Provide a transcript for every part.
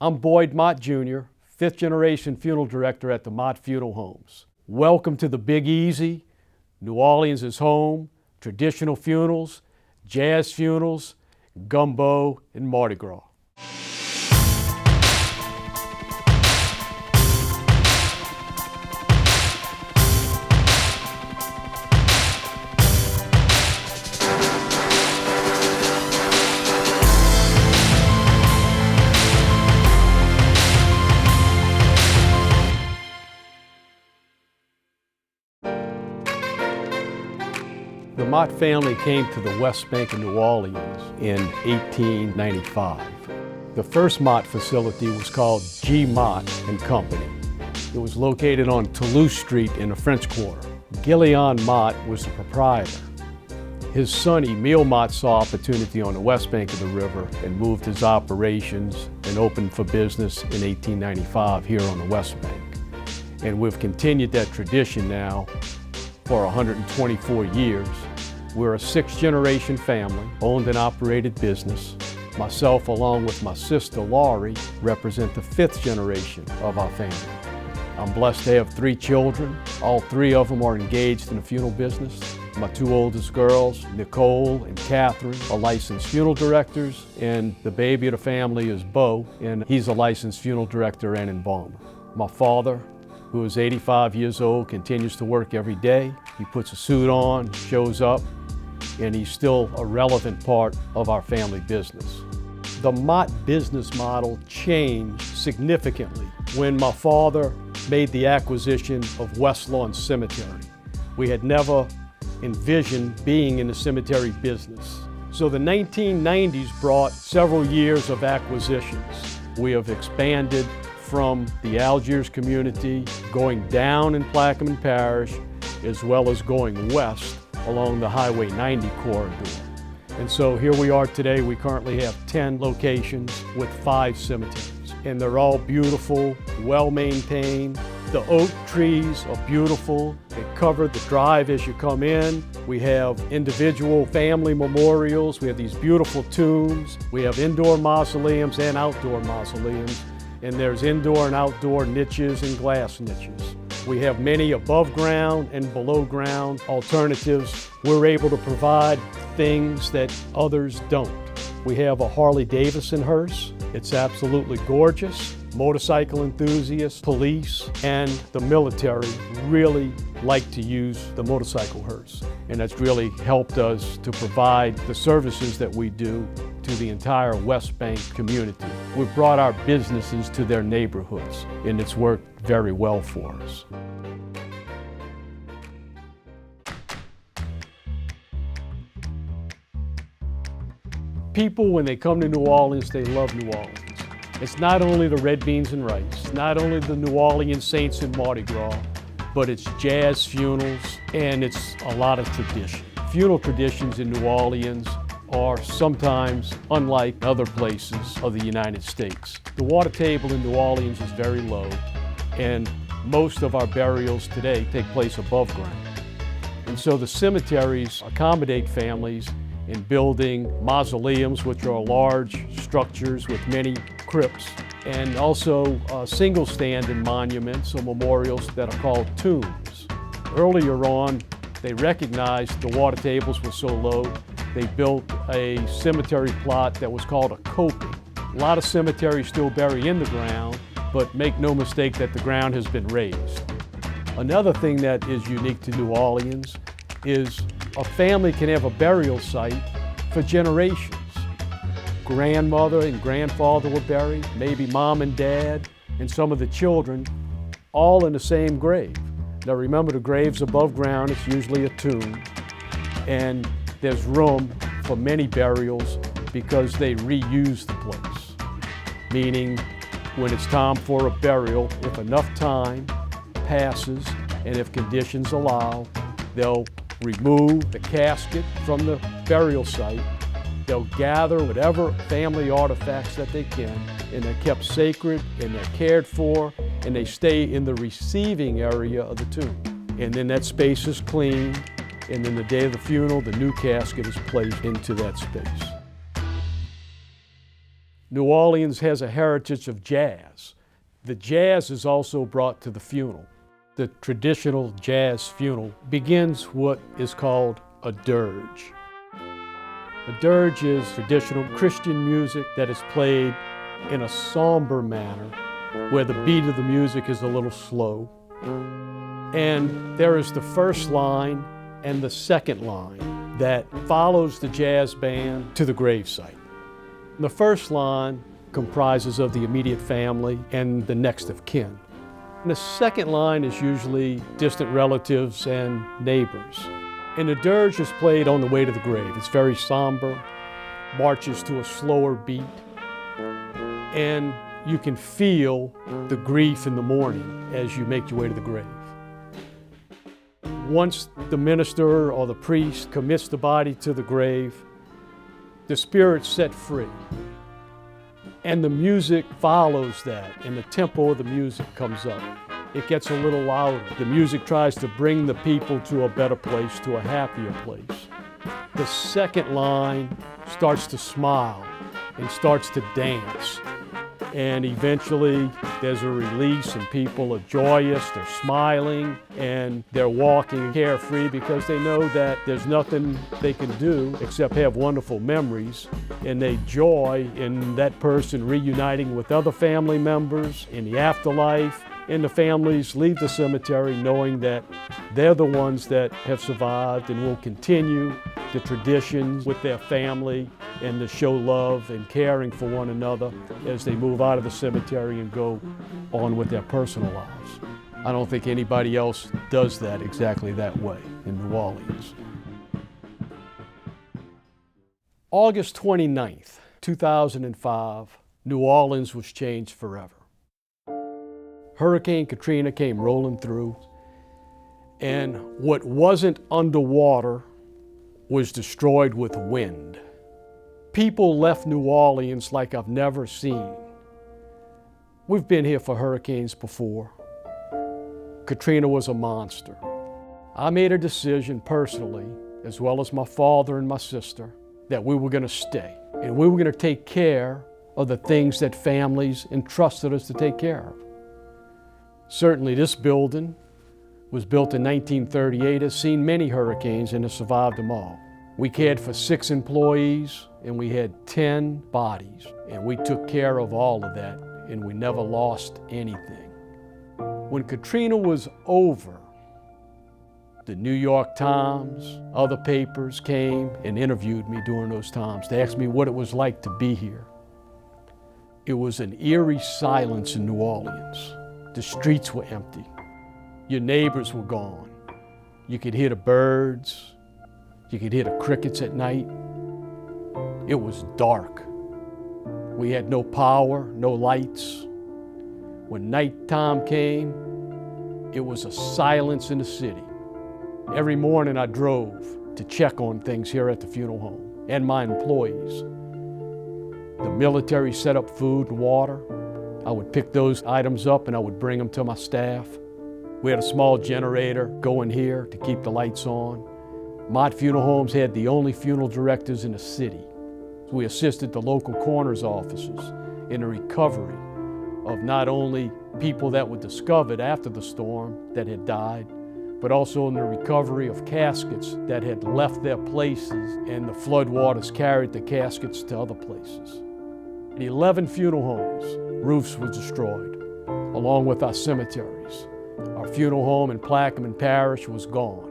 I'm Boyd Mott Jr., fifth generation funeral director at the Mott Funeral Homes. Welcome to the Big Easy. New Orleans is home, traditional funerals, jazz funerals, gumbo, and Mardi Gras. The Mott family came to the West Bank of New Orleans in 1895. The first Mott facility was called G. Mott and Company. It was located on Toulouse Street in the French Quarter. Guillaume Mott was the proprietor. His son Emile Mott saw opportunity on the west bank of the river and moved his operations and opened for business in 1895 here on the West Bank. And we've continued that tradition now for 124 years. We're a sixth-generation family, owned and operated business. Myself, along with my sister Laurie, represent the fifth generation of our family. I'm blessed to have three children. All three of them are engaged in the funeral business. My two oldest girls, Nicole and Catherine, are licensed funeral directors, and the baby of the family is Bo, and he's a licensed funeral director and embalmer. My father, who is 85 years old, continues to work every day. He puts a suit on, shows up, and he's still a relevant part of our family business. The Mott business model changed significantly when my father made the acquisition of West Lawn Cemetery. We had never envisioned being in the cemetery business. So the 1990s brought several years of acquisitions. We have expanded from the Algiers community, going down in Plaquemine Parish, as well as going west along the Highway 90 corridor. And so here we are today. We currently have 10 locations with 5 cemeteries. And they're all beautiful, well-maintained. The oak trees are beautiful. They cover the drive as you come in. We have individual family memorials. We have these beautiful tombs. We have indoor mausoleums and outdoor mausoleums. And there's indoor and outdoor niches and glass niches. We have many above ground and below ground alternatives. We're able to provide things that others don't. We have a Harley-Davidson hearse. It's absolutely gorgeous. Motorcycle enthusiasts, police, and the military really like to use the motorcycle hearse. And that's really helped us to provide the services that we do to the entire West Bank community. We've brought our businesses to their neighborhoods, and it's worked very well for us. People, when they come to New Orleans, they love New Orleans. It's not only the red beans and rice, not only the New Orleans Saints and Mardi Gras, but it's jazz funerals, and it's a lot of tradition. Funeral traditions in New Orleans are sometimes unlike other places of the United States. The water table in New Orleans is very low, and most of our burials today take place above ground. And so the cemeteries accommodate families in building mausoleums, which are large structures with many crypts, and also single stand and monuments or memorials that are called tombs. Earlier on, they recognized the water tables were so low, they built a cemetery plot that was called a coping. A lot of cemeteries still bury in the ground, but make no mistake that the ground has been raised. Another thing that is unique to New Orleans is a family can have a burial site for generations. Grandmother and grandfather were buried, maybe mom and dad, and some of the children, all in the same grave. Now remember, the graves above ground, it's usually a tomb, and there's room for many burials because they reuse the place. Meaning, when it's time for a burial, if enough time passes and if conditions allow, they'll remove the casket from the burial site. They'll gather whatever family artifacts that they can, and they're kept sacred, and they're cared for, and they stay in the receiving area of the tomb. And then that space is cleaned, and then the day of the funeral, the new casket is placed into that space. New Orleans has a heritage of jazz. The jazz is also brought to the funeral. The traditional jazz funeral begins what is called a dirge. A dirge is traditional Christian music that is played in a somber manner, where the beat of the music is a little slow. And there is the first line and the second line that follows the jazz band to the gravesite. The first line comprises of the immediate family and the next of kin. And the second line is usually distant relatives and neighbors. And the dirge is played on the way to the grave. It's very somber, marches to a slower beat, and you can feel the grief in the mourning as you make your way to the grave. Once the minister or the priest commits the body to the grave, the spirit's set free. And the music follows that, and the tempo of the music comes up. It gets a little louder. The music tries to bring the people to a better place, to a happier place. The second line starts to smile and starts to dance. And eventually there's a release and people are joyous, they're smiling, and they're walking carefree because they know that there's nothing they can do except have wonderful memories, and they joy in that person reuniting with other family members in the afterlife. And the families leave the cemetery knowing that they're the ones that have survived and will continue the traditions with their family and to show love and caring for one another as they move out of the cemetery and go on with their personal lives. I don't think anybody else does that exactly that way in New Orleans. August 29th, 2005, New Orleans was changed forever. Hurricane Katrina came rolling through, and what wasn't underwater was destroyed with wind. People left New Orleans like I've never seen. We've been here for hurricanes before. Katrina was a monster. I made a decision personally, as well as my father and my sister, that we were going to stay, and we were going to take care of the things that families entrusted us to take care of. Certainly this building was built in 1938, has seen many hurricanes and has survived them all. We cared for 6 employees and we had 10 bodies, and we took care of all of that, and we never lost anything. When Katrina was over, the New York Times, other papers came and interviewed me during those times. They asked me what it was like to be here. It was an eerie silence in New Orleans. The streets were empty. Your neighbors were gone. You could hear the birds. You could hear the crickets at night. It was dark. We had no power, no lights. When nighttime came, it was a silence in the city. Every morning I drove to check on things here at the funeral home and my employees. The military set up food and water. I would pick those items up and I would bring them to my staff. We had a small generator going here to keep the lights on. Mott Funeral Homes had the only funeral directors in the city. We assisted the local coroner's offices in the recovery of not only people that were discovered after the storm that had died, but also in the recovery of caskets that had left their places and the floodwaters carried the caskets to other places. 11 funeral homes, roofs were destroyed, along with our cemeteries. Our funeral home in Plaquemine Parish was gone.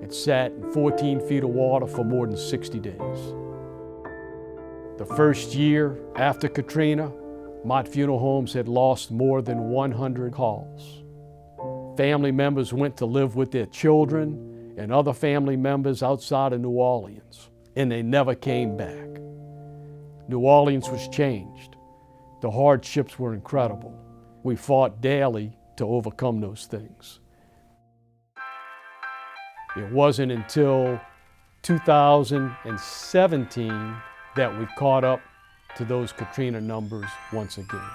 It sat in 14 feet of water for more than 60 days. The first year after Katrina, Mott Funeral Homes had lost more than 100 calls. Family members went to live with their children and other family members outside of New Orleans, and they never came back. New Orleans was changed. The hardships were incredible. We fought daily to overcome those things. It wasn't until 2017 that we caught up to those Katrina numbers once again.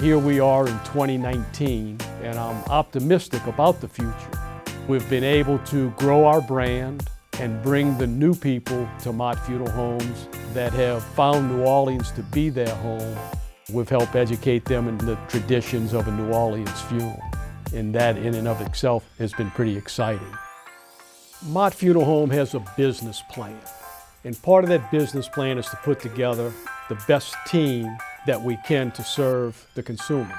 Here we are in 2019, and I'm optimistic about the future. We've been able to grow our brand and bring the new people to Mott Funeral Homes that have found New Orleans to be their home. We've helped educate them in the traditions of a New Orleans funeral, and that in and of itself has been pretty exciting. Mott Funeral Home has a business plan, and part of that business plan is to put together the best team that we can to serve the consumer.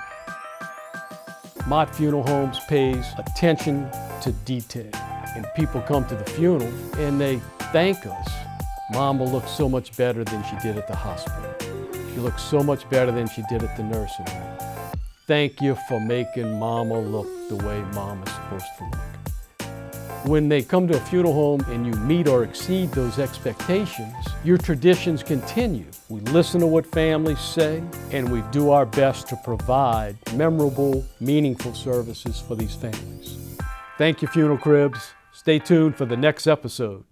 Mott Funeral Homes pays attention to detail, and people come to the funeral and they thank us. Mama looks so much better than she did at the hospital. She looks so much better than she did at the nursing home. Thank you for making Mama look the way Mama's supposed to look. When they come to a funeral home and you meet or exceed those expectations, your traditions continue. We listen to what families say, and we do our best to provide memorable, meaningful services for these families. Thank you, Funeral Cribs. Stay tuned for the next episode.